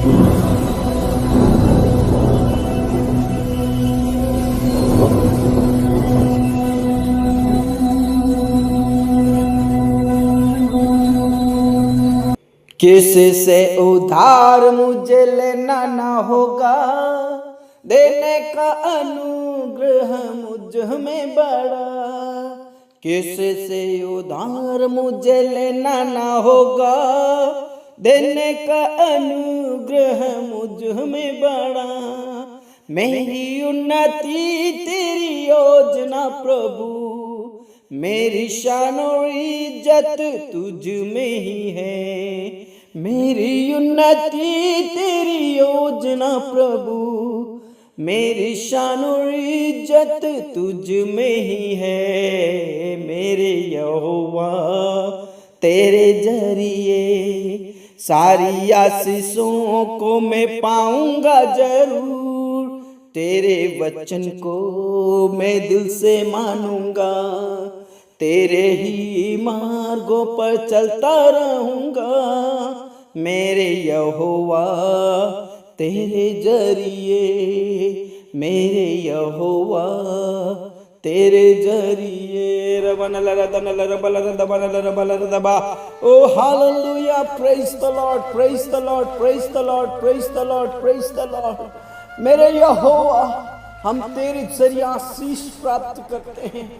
किससे उधार मुझे लेना ना होगा, देने का अनुग्रह मुझ में बड़ा। किससे उधार मुझे लेना ना होगा, देने का अनुग्रह मुझ में बड़ा। मेरी उन्नति तेरी योजना प्रभु, मेरी शान और इज्जत तुझ में ही है। मेरी उन्नति तेरी योजना प्रभु, मेरी शान और इज्जत तुझ में ही है। मेरे यहोवा तेरे जरिए सारी आशीषों को मैं पाऊंगा जरूर। तेरे वचन को मैं दिल से मानूंगा, तेरे ही मार्गों पर चलता रहूंगा। मेरे यहोवा तेरे जरिए, मेरे यहोवा तेरे जरिए। ओ hallelujah, praise the Lord, praise the Lord, praise the Lord, praise the Lord, praise the Lord. मेरे यहोवा हम तेरे जरिए आशीष प्राप्त करते हैं।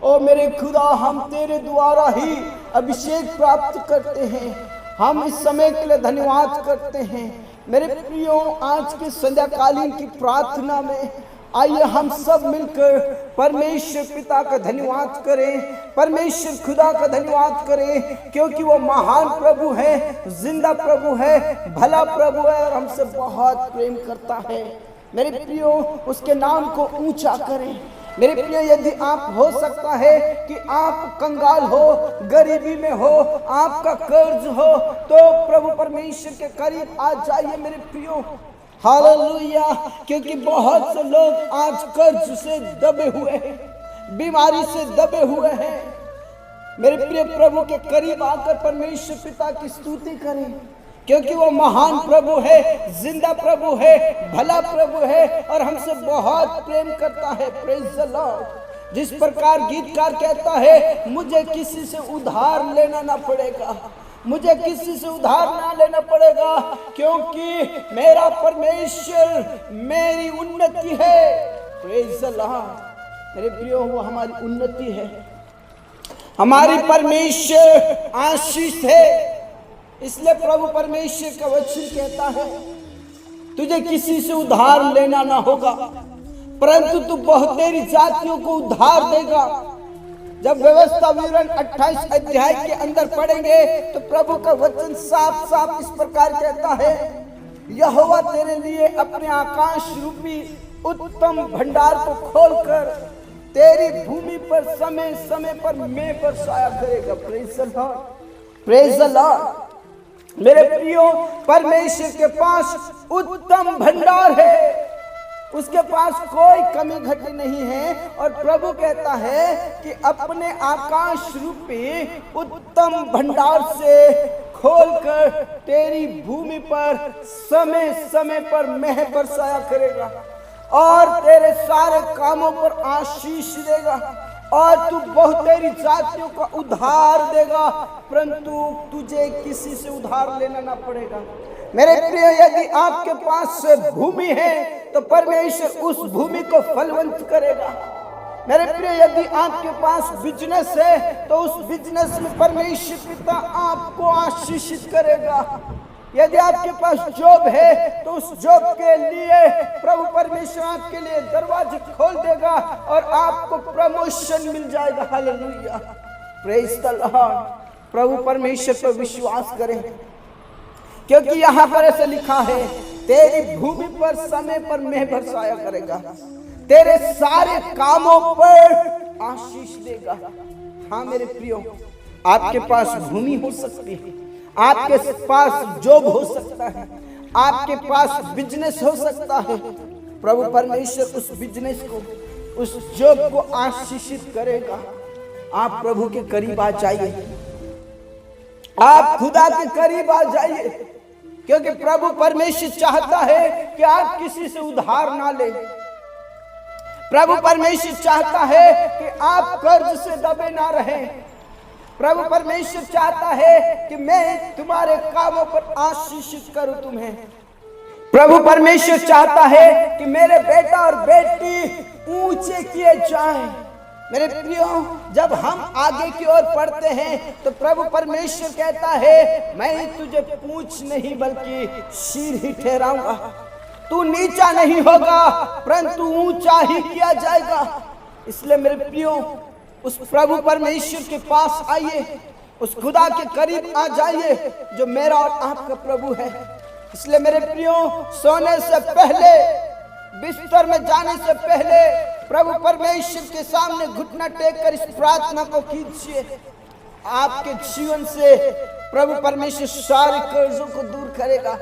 ओ मेरे खुदा हम तेरे द्वारा ही अभिषेक प्राप्त करते हैं। हम इस समय के लिए धन्यवाद करते हैं। मेरे प्रियो, आज के संध्याकालीन की प्रार्थना में आइए हम सब मिलकर परमेश्वर पिता का धन्यवाद करें, परमेश्वर खुदा का धन्यवाद करें, क्योंकि वो महान प्रभु है, जिंदा प्रभु है, भला प्रभु है और हमसे बहुत प्रेम करता है। मेरे प्रियो, उसके नाम को ऊंचा करें। मेरे प्रिय, यदि आप हो सकता है कि आप कंगाल हो, गरीबी में हो, आपका कर्ज हो, तो प्रभु परमेश्वर के करीब आ जाइए मेरे प्रियो। हालेलुया, क्योंकि बहुत से लोग आज कर्ज से दबे हुए हैं, बीमारी से दबे हुए हैं। मेरे प्रिय, प्रभु के करीब आकर परमेश्वर पिता की स्तुति करें, क्योंकि वो महान प्रभु है, जिंदा प्रभु है, भला प्रभु है और हमसे बहुत प्रेम करता है। Praise the Lord. जिस प्रकार गीतकार कहता है, मुझे किसी से उधार लेना ना पड़ेगा, मुझे किसी से उधार ना लेना पड़ेगा, क्योंकि मेरा परमेश्वर मेरी उन्नति है। Praise the Lord. मेरे प्रियो, वो हमारी उन्नति है, हमारी परमेश्वर आशीष है। इसलिए प्रभु परमेश्वर का वचन कहता है, तुझे किसी से उधार लेना ना होगा, परंतु तू बहुतेरी जातियों को उधार देगा। जब व्यवस्था विवरण 28 अध्याय के अंदर पढ़ेंगे तो प्रभु का वचन साफ साफ इस प्रकार कहता है, यहोवा तेरे लिए अपने आकाश रूपी उत्तम भंडार को खोलकर तेरी भूमि पर समय समय पर मेघ बरसाया करेगा। Praise the Lord, praise the Lord. मेरे प्रियो, परमेश्वर के पास उत्तम भंडार है, उसके पास कोई कमी घटी नहीं है। और प्रभु कहता है कि अपने आकाश रूपी उत्तम भंडार से खोलकर तेरी भूमि पर समय समय पर मेघ बरसाया करेगा और तेरे सारे कामों पर आशीष देगा और तू बहुतेरी जातियों का उधार देगा, परंतु तुझे किसी से उधार लेना ना पड़ेगा। मेरे प्रिय, यदि आपके पास भूमि है तो परमेश्वर उस भूमि को फलवंत करेगा। मेरे प्रिय, यदि आपके पास बिजनेस है तो उस बिजनेस में परमेश्वर पिता आपको आशीषित करेगा। यदि आपके पास जॉब है तो उस जॉब के लिए प्रभु परमेश्वर आपके लिए दरवाजे खोल देगा और आपको प्रमोशन मिल जाएगा। Hallelujah, praise the Lord. प्रभु परमेश्वर पर विश्वास करें, क्योंकि यहाँ पर ऐसे लिखा है, तेरी भूमि पर समय पर मेघ बरसाया करेगा, तेरे सारे कामों पर आशीष देगा। हाँ मेरे प्रियो, आपके पास भूमि हो सकती है, आपके पास जॉब हो सकता है, आपके पास बिजनेस हो सकता है। प्रभु परमेश्वर उस बिजनेस को, उस जॉब को आशीषित करेगा। आप प्रभु के करीब आ जाइए, आप खुदा के करीब आ जाइए। क्योंकि प्रभु परमेश्वर चाहता है कि आप किसी से उधार ना ले। प्रभु परमेश्वर चाहता है कि आप कर्ज से दबे ना रहें। प्रभु परमेश्वर चाहता है कि मैं तुम्हारे कामों पर आशीषित करूं तुम्हें। प्रभु परमेश्वर चाहता है कि मेरे बेटा और बेटी ऊंचे किए जाएं। मेरे प्रियो, जब हम आगे की ओर पढ़ते हैं तो प्रभु परमेश्वर कहता है, मैं तुझे पूंछ नहीं बल्कि सिर ही ठहराऊंगा। तू नीचा नहीं होगा परंतु ऊंचा ही किया जाएगा। इसलिए मेरे प्रियो, उस प्रभु परमेश्वर के पास आइए, उस खुदा के करीब आ जाइए जो मेरा और आपका प्रभु है। इसलिए मेरे प्रियो, सोने से पहले, बिस्तर में जाने से पहले प्रभु परमेश्वर के सामने घुटना टेक कर इस प्रार्थना को कीजिए। आपके जीवन से प्रभु परमेश्वर सारे कर्जों को दूर करेगा,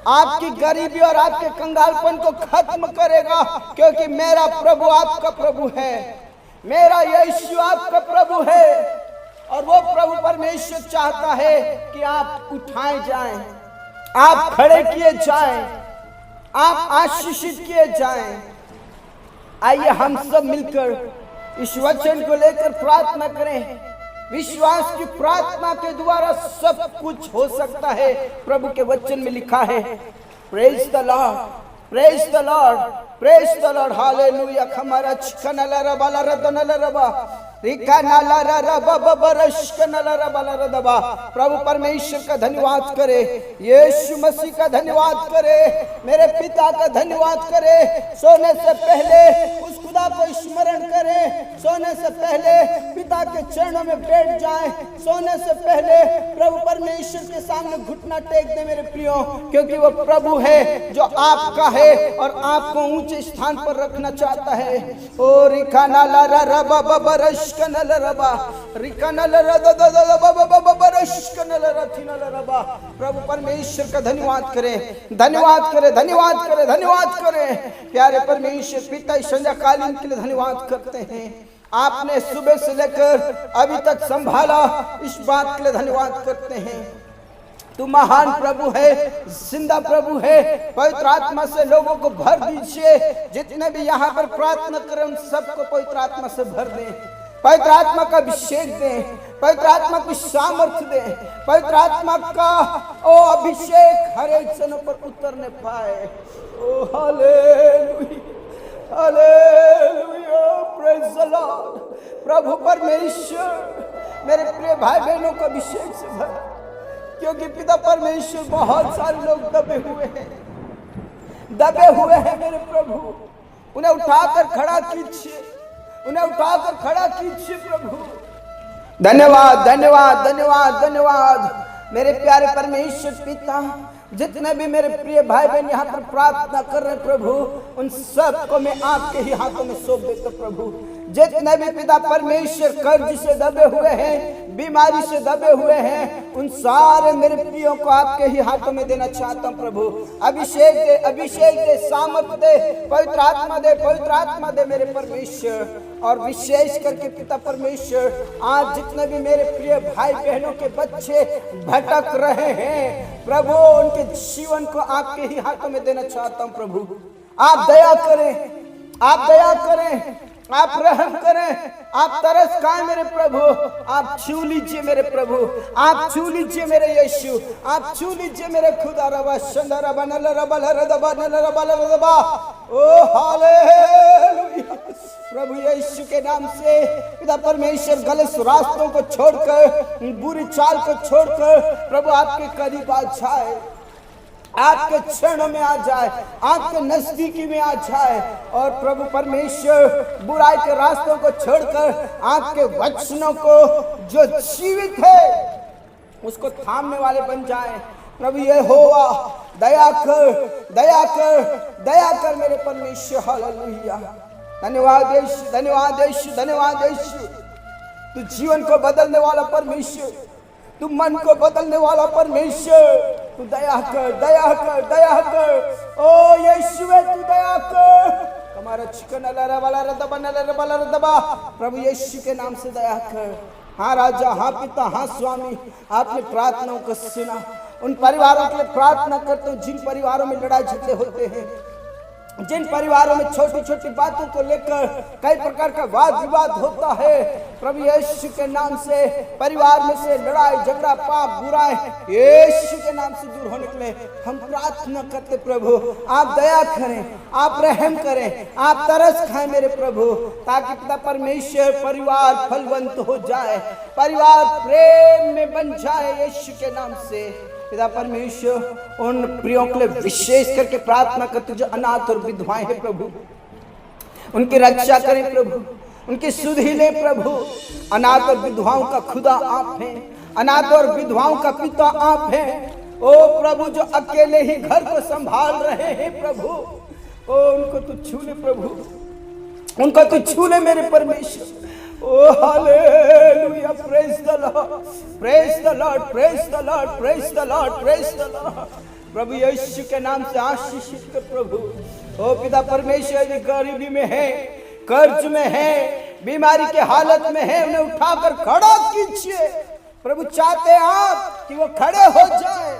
आपकी गरीबी और आपके कंगालपन को खत्म करेगा, क्योंकि मेरा प्रभु आपका प्रभु है, मेरा यीशु आपका प्रभु है। और वो प्रभु परमेश्वर चाहता है कि आप उठाए जाएं, आप खड़े किए जाएं, आप आशीषित किए जाएं। आइए हम सब मिलकर इस वचन को लेकर प्रार्थना करें। विश्वास की प्रार्थना के द्वारा सब कुछ हो सकता है। प्रभु के वचन में लिखा है, praise the Lord, praise the Lord, praise the Lord, hallelujah. खमरा चिकनला रबाला रदनला रबा रिकानाला रबा बबरशकनला रबाला रदबा। प्रभु परमेश्वर का धन्यवाद करे, यीशु मसीह का धन्यवाद करे, मेरे पिता का धन्यवाद करे। सोने से पहले उस खुदा को स्मरण करें, सोने से पहले पिता के चरणों में बैठ जाएं, सोने से पहले प्रभु परमेश्वर के सामने घुटना टेक दे मेरे प्रियो, क्योंकि वो प्रभु है जो आपका है और आपको ऊंचे स्थान पर रखना चाहता है। ओ रिकानाला रबा बबरशकनला रबा रिकानाला रददददबा बबरशकनला रथिनला रबा। प्रभु परमेश्वर का धन्यवाद करें, धन्यवाद करें, धन्यवाद करें, धन्यवाद करें। प्यारे परमेश्वर पिता, इस संध्या कालीन के लिए धन्यवाद करते हैं। आपने सुबह से लेकर अभी तक संभाला, इस बात के लिए धन्यवाद करते हैं। तू महान प्रभु है, जिंदा प्रभु है। पवित्र आत्मा से लोगों को भर दीजिए। जितने भी यहाँ पर प्रार्थना करें उन सबको पवित्र आत्मा से भर दें, पवित्र आत्मा का अभिषेक दें, पवित्र आत्मा की सामर्थ्य दें, पवित्र आत्मा का ओ अभिषेक हर एक जनों पर उतरने पाए। ओ hallelujah, hallelujah, praise the Lord. प्रभु परमेश्वर मेरे प्रिय भाई बहनों को अभिषेक से भर, क्योंकि पिता परमेश्वर बहुत सारे लोग दबे हुए हैं, दबे हुए हैं मेरे प्रभु। उन्हें उठाकर खड़ा कीजिए, उन्हें उठाकर खड़ा कीजिए प्रभु। धन्यवाद, धन्यवाद, धन्यवाद, धन्यवाद मेरे प्यारे परमेश्वर पिता। जितने भी मेरे प्रिय भाई बहन यहाँ पर प्रार्थना कर रहे प्रभु, उन सब को मैं आपके ही हाथों में सौंप देता प्रभु। जितने भी पिता परमेश्वर कर्ज से दबे हुए हैं, बीमारी से दबे हुए हैं, उन सारे मेरे प्रियों को आपके ही हाथों में देना चाहता हूँ प्रभु। अभिषेक दे, अभिषेक दे, सामर्थ दे, पवित्र आत्मा दे, पवित्र आत्मा दे मेरे परमेश्वर। और विशेष करके पिता परमेश्वर, आज जितने भी मेरे प्रिय भाई बहनों के बच्चे भटक रहे हैं प्रभु, उनके जीवन को आपके ही हाथों में देना चाहता हूँ प्रभु। आप दया करें, आप दया करें, आप रहम करें, आप तरस खाएं मेरे प्रभु। आप छू लीजिए मेरे प्रभु, आप छू लीजिए मेरे यीशु, आप छू लीजिए मेरे खुदा। रबा शंदरा बनल रबल रदबा नल रबल रदबा। ओ हालेलुया प्रभु यीशु के नाम से पिता परमेश्वर गलत रास्तों को छोड़कर, बुरी चाल को छोड़कर प्रभु आपके करीब आ जाए, आपके चरणों में आ जाए, आपके नजदीकी में आ जाए। और प्रभु परमेश्वर बुराई के रास्तों को छोड़कर आपके वचनों को जो जीवित है उसको थामने वाले बन जाए। प्रभु यहोवा दया कर, दया कर, दया कर मेरे परमेश्वर। हालेलुया, धन्यवाद यीशु, धन्यवाद यीशु, धन्यवाद यीशु। तू जीवन को बदलने वाला परमेश्वर, तू मन को बदलने वाला परमेश्वर, तू दया कर, दया कर, दया कर। ओ यीशु तू दया कर। हमारा चिकन अलारा वाला रदबा नलरा वाला रदबा, प्रभु यीशु के नाम से दया कर। हाँ राजा, हाँ पिता, हाँ स्वामी, आपने प्रार्थनाओं को सुना उन परिवारों के लिए प्रार्थना करता हूँ जिन परिवारों में लड़ाई झगड़े होते हैं, जिन परिवारों में छोटी छोटी बातों को लेकर कई प्रकार का वाद विवाद होता है। प्रभु यीशु के नाम से परिवार में से लड़ाई झगड़ा पाप बुराई यीशु के नाम से दूर होने के लिए हम प्रार्थना करते। प्रभु आप दया करें, आप रहम करें, आप तरस खाएं मेरे प्रभु, ताकि पिता परमेश्वर परिवार फलवंत हो जाए, परिवार प्रेम में बन जाए यीशु के नाम से। पिता परमेश्वर उन प्रियों के लिए विशेष करके प्रार्थना करते जो अनाथ और विधवाएं हैं प्रभु, उनकी रक्षा करें प्रभु, उनकी सुधि ले प्रभु। अनाथ और विधवाओं का खुदा आप हैं, अनाथ और विधवाओं का पिता आप हैं। ओ प्रभु जो अकेले ही घर को संभाल रहे हैं प्रभु, ओ उनको तू छू ले प्रभु, उनको तू छू ले मेरे परमेश्वर। Oh hallelujah, praise the Lord, praise the Lord, praise the Lord, praise the Lord, praise the Lord। प्रभु यीशु के नाम से आशीषित कर प्रभु। ओ पिता परमेश्वर जो गरीबी में है, कर्ज में है, बीमारी के हालत में है, उन्हें उठाकर खड़ा कीजिए प्रभु। चाहते हैं आप कि वो खड़े हो जाए,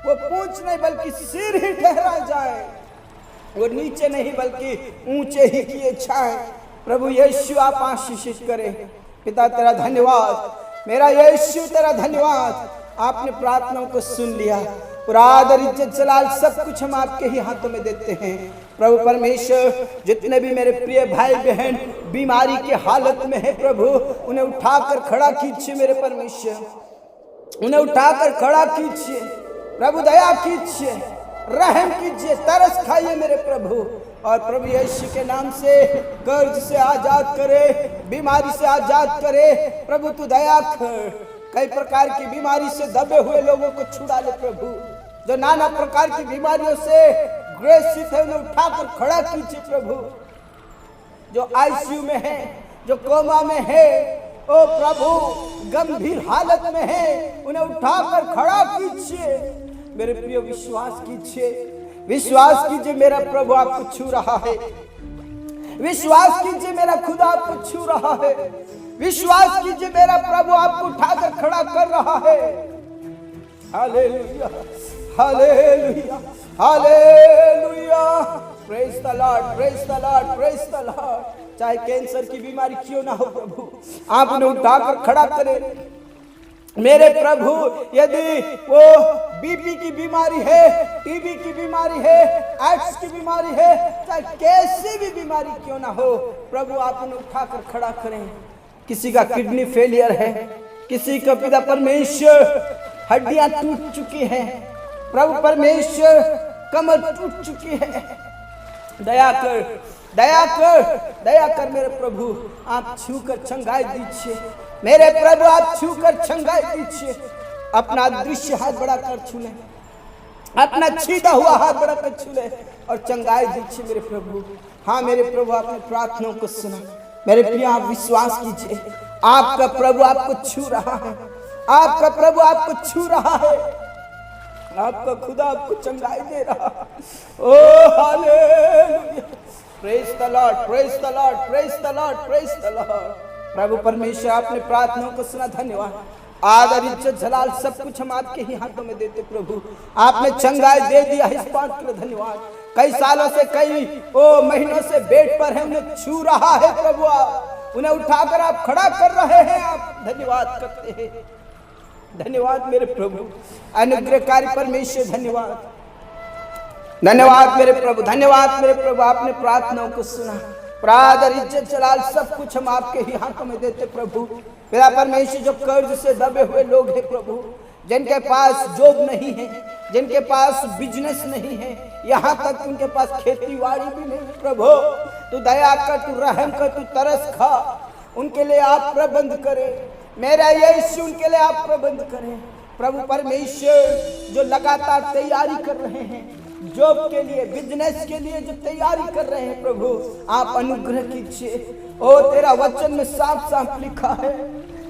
वो पूंछ नहीं बल्कि सिर ही ठहरा जाए, वो नीचे नहीं बल्कि ऊंचे ही किए जाए। प्रभु यीशु आप आशीषित करें। पिता तेरा धन्यवाद, मेरा यीशु तेरा धन्यवाद, आपने प्रार्थनाओं को सुन लिया। पूरा आदर इज्जत जलाल सब कुछ हम आपके ही हाथों में देते हैं प्रभु परमेश्वर। जितने भी मेरे प्रिय भाई बहन बीमारी की हालत में है प्रभु, उन्हें उठाकर खड़ा कीजिए मेरे परमेश्वर, उन्हें उठाकर खड़ा कीजिए प्रभु। दया कीजिए, रहम कीजिए, तरस खाइए मेरे प्रभु। और प्रभु यीशु के नाम से कर्ज से आजाद करे, बीमारी से आजाद करे प्रभु। तू दया कर, कई प्रकार की बीमारी से दबे हुए लोगों को छुड़ा ले प्रभु। जो नाना प्रकार की बीमारियों से ग्रसित है उन्हें उठाकर खड़ा कीजिए प्रभु। जो आईसीयू में है, जो कोमा में है, ओ प्रभु गंभीर हालत में है, उन्हें उठाकर खड़ा कीजिए मेरे प्रिय। विश्वास कीजिए, विश्वास कीजिए मेरा प्रभु आपको छू रहा है, विश्वास कीजिए मेरा खुदा आपको छू रहा है, विश्वास कीजिए मेरा प्रभु आपको उठाकर खड़ा कर रहा है। Hallelujah, hallelujah, hallelujah, praise the Lord, praise the Lord, praise the Lord. चाहे कैंसर की बीमारी क्यों ना हो प्रभु, आप उन्हें उठाकर खड़ा करें मेरे प्रभु। यदि वो बीपी की बीमारी है, टीबी की बीमारी है, एड्स की बीमारी है, चाहे कैसी भी बीमारी क्यों ना हो प्रभु, आप उन्हें उठाकर खड़ा करें। किसी का किडनी फेलियर है, किसी का पिता परमेश्वर हड्डियां टूट चुकी हैं प्रभु परमेश्वर, कमर टूट चुकी है। दया कर, दया कर, दया कर मेरे प्रभु। आप छूकर चंगाई दीजिए मेरे प्रभु, आप छूकर चंगाई दीजिए। अपना दृश्य हाथ बढ़ाकर छू ले, अपना छीदा हुआ हाथ बढ़ाकर छू ले और चंगाई दीजिए मेरे प्रभु। हाँ मेरे प्रभु, आपने प्रार्थनाओं को सुना मेरे प्रिय। आप विश्वास कीजिए, आपका प्रभु आपको छू रहा है, आपका प्रभु आपको छू रहा है, आपका खुदा आपको चंगाई दे रहा है। ओ hallelujah, praise the Lord, praise the Lord, praise the Lord, praise the Lord. प्रभु परमेश्वर आपने प्रार्थनाओं को सुना, धन्यवाद। आदर इज्जत जलाल सब कुछ हम आपके ही हाथों में देते प्रभु। आपने चंगाई दे दिया, इस बात के लिए धन्यवाद। कई सालों से, कई महीनों से बेड पर है, उन्हें छू रहा है प्रभु, आप उन्हें उठाकर आप खड़ा कर रहे हैं, आप धन्यवाद करते हैं। धन्यवाद मेरे प्रभु, अनुग्रहकारी परमेश्वर, धन्यवाद, धन्यवाद मेरे प्रभु, धन्यवाद मेरे प्रभु। आपने प्रार्थनाओं को सुना, प्रादर इज्जत जलाल सब कुछ हम आपके ही हाथों में देते प्रभु। पिता परमेश्वर, जो कर्ज से दबे हुए लोग हैं प्रभु, जिनके पास जॉब नहीं है, जिनके पास बिजनेस नहीं है, यहाँ तक उनके पास खेती बाड़ी भी नहीं प्रभु, तू दया कर, तू रहम कर, तू तरस खा, उनके लिए आप प्रबंध करें मेरा यीशु, उनके लिए आप प्रबंध करें प्रभु परमेश्वर। जो लगातार तैयारी कर रहे हैं जॉब के लिए, बिजनेस के लिए जो तैयारी कर रहे हैं प्रभु, आप अनुग्रह कीजिए। ओ तेरा वचन में साफ साफ लिखा है,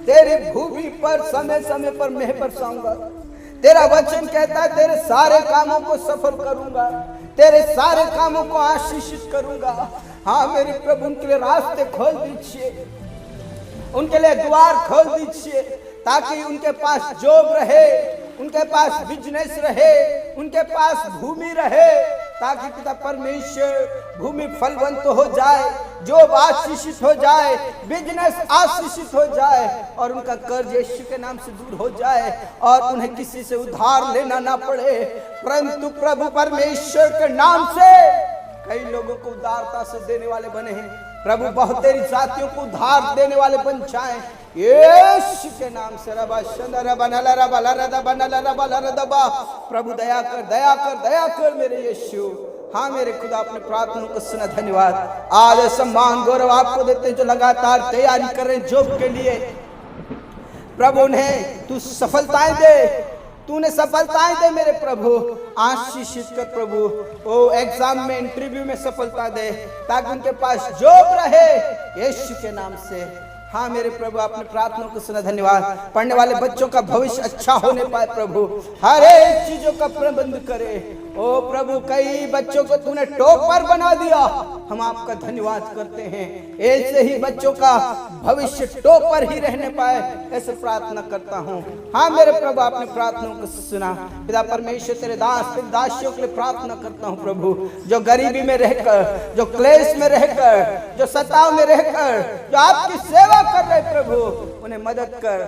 तेरी भूमि पर समय समय पर मैं बरसाऊंगा। तेरा वचन कहता है तेरे सारे कामों को सफल करूंगा, तेरे सारे कामों को आशीषित करूंगा। हाँ मेरे प्रभु, उनके लिए रास्ते खोल दीजिए, उनके लिए द्वार खोल दीजिए, ताकि उनके पास जॉब रहे, उनके पास बिजनेस रहे, उनके पास भूमि रहे, ताकि पिता परमेश्वर भूमि फलवंत हो जाए, जॉब आशीषित हो जाए, बिजनेस आशीषित हो जाए और उनका कर्ज यीशु के नाम से दूर हो जाए और उन्हें किसी से उधार लेना ना पड़े। परंतु प्रभु परमेश्वर के नाम से कई लोगों को उदारता से देने वाले बने हैं। प्रभु बहुत तेरी जातियों को उधार देने वाले बन जाए यीशु के नाम से। प्रभु दया कर, दया कर, दया कर मेरे यीशु। हाँ मेरे खुदा, अपने प्रार्थनाओं को सुना। धन्यवाद। आज सम्मान गौरव आपको देते हैं जो लगातार तैयारी कर रहे हैं जॉब के लिए। प्रभु उन्हें तू सफलताएं दे, तूने सफलताएं दे मेरे प्रभु, आशीषित कर प्रभु। ओ एग्जाम में, इंटरव्यू में सफलता दे, ताकि उनके पास जॉब रहे यीशु के नाम से। हाँ मेरे प्रभु, अपने प्रार्थनाओं को सुना। धन्यवाद। पढ़ने वाले बच्चों का भविष्य अच्छा होने पाए प्रभु, हर एक चीजों का प्रबंध करे। ओ प्रभु, कई बच्चों को तूने टॉपर बना दिया, हम आपका धन्यवाद करते हैं। ऐसे ही बच्चों का भविष्य टॉपर ही रहने पाए, ऐसे प्रार्थना करता हूँ। हाँ मेरे प्रभु, अपने प्रार्थनाओं को सुना। पिता परमेश्वर, तेरे दास तेरे दासियों के लिए प्रार्थना करता हूँ प्रभु, जो गरीबी में रहकर, जो क्लेश में रहकर, जो सताव में रहकर, जो आपकी सेवा कर रहे प्रभु, उन्हें मदद कर,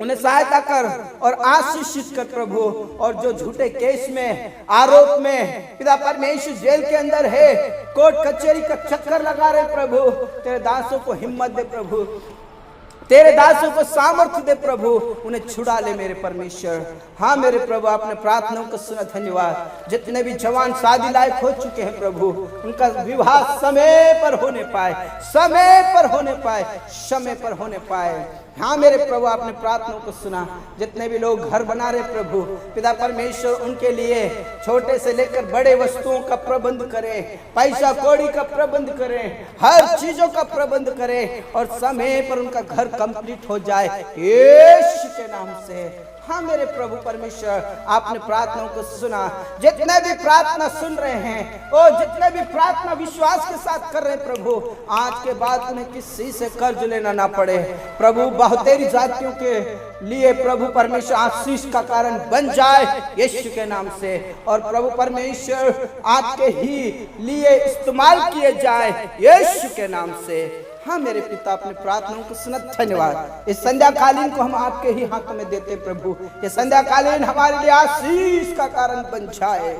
उन्हें सहायता कर और आशीषित कर प्रभु। और जो झूठे केस में, आरोप में पिता परमेश्वर जेल के अंदर है, कोर्ट कचहरी का चक्कर लगा रहे प्रभु, तेरे दासों को हिम्मत दे प्रभु, तेरे दासों को सामर्थ्य दे प्रभु, उन्हें छुड़ा ले मेरे परमेश्वर। हाँ मेरे प्रभु, अपने प्रार्थनाओं को सुना। धन्यवाद। जितने भी जवान शादी लायक हो चुके हैं प्रभु, उनका विवाह समय पर होने पाए, समय पर होने पाए, समय पर होने पाए। हाँ मेरे प्रभु, अपने प्रार्थनाओं को सुना। जितने भी लोग घर बना रहे प्रभु, पिता परमेश्वर उनके लिए छोटे से लेकर बड़े वस्तुओं का प्रबंध करें, पैसा कौड़ी का प्रबंध करें, हर चीजों का प्रबंध करें और समय पर उनका घर कंप्लीट हो जाए यीशु के नाम से। हाँ मेरे प्रभु परमेश्वर, आपने प्रार्थनाओं को सुना। जितने भी प्रार्थना सुन रहे हैं और जितने भी प्रार्थना विश्वास के साथ कर रहे हैं प्रभु, आज के बाद उन्हें किसी से कर्ज लेना ना पड़े प्रभु। बहुत तेरी जातियों के लिए प्रभु परमेश्वर आशीष का कारण बन जाए यीशु के नाम से। और प्रभु परमेश्वर आपके ही लिए इस्तेमाल किए जाए यीशु के नाम से। हाँ मेरे पिता, अपने प्रार्थनाओं को सुना। धन्यवाद। इस संध्याकालीन को हम आपके ही हाथों में देते प्रभु। ये संध्याकालीन हमारे लिए आशीष का कारण बन जाए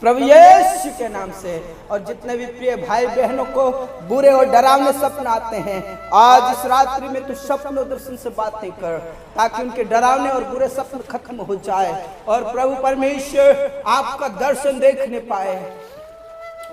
प्रभु यीशु के नाम से। और जितने भी प्रिय भाई बहनों को बुरे और डरावने सपने आते हैं, आज इस रात्रि में तू सपनों दर्शन से बातें कर, ताकि उनके डरावने और बुरे सपने खत्म हो जाए और प्रभु परमेश्वर आपका दर्शन देखने पाए,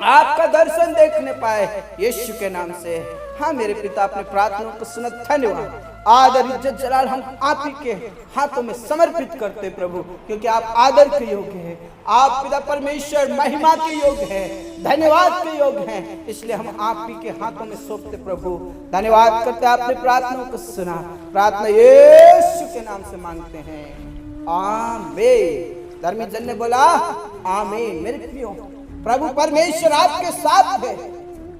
आपका दर्शन देखने पाए यीशु के नाम से। हाँ मेरे पिता, अपने प्रार्थनाओं को सुना। धन्यवाद। आदर इज्जत जलाल हम आप ही के हाथों में समर्पित करते प्रभु, क्योंकि आप आदर के योग्य हैं, आप पिता परमेश्वर महिमा के योग्य हैं, धन्यवाद के योग्य हैं। इसलिए हम आप ही के हाथों में सौंपते प्रभु। धन्यवाद करते, आपने प्रार्थनाओं को सुना। प्रार्थना यीशु के नाम से मांगते हैं, आमीन। धर्मी जन ने बोला आमीन। मेरे प्रियो, प्रभु परमेश्वर आपके साथ है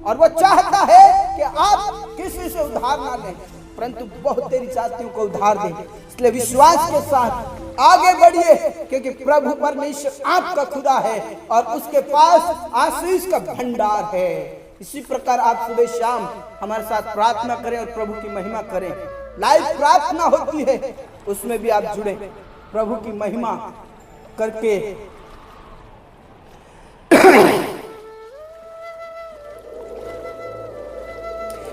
और वो चाहता है कि आप किसी से उधार ना लें, परंतु बहुत तेरी जातियों को उधार दें। इसलिए विश्वास के साथ आगे बढ़िए, क्योंकि प्रभु परमेश्वर आपका खुदा है और उसके पास आशीष का भंडार है। इसी प्रकार आप सुबह शाम हमारे साथ प्रार्थना करें और प्रभु की महिमा करें। लाइव प्रार्थना होती है, उसमें भी आप जुड़े, प्रभु की महिमा करके।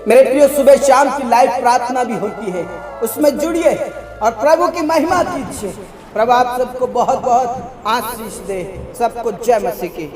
मेरे प्रिय, सुबह शाम की लाइव प्रार्थना भी होती है, उसमें जुड़िए और प्रभु की महिमा कीजिए। प्रभु आप सबको बहुत बहुत आशीष दे। सबको जय मसीह की।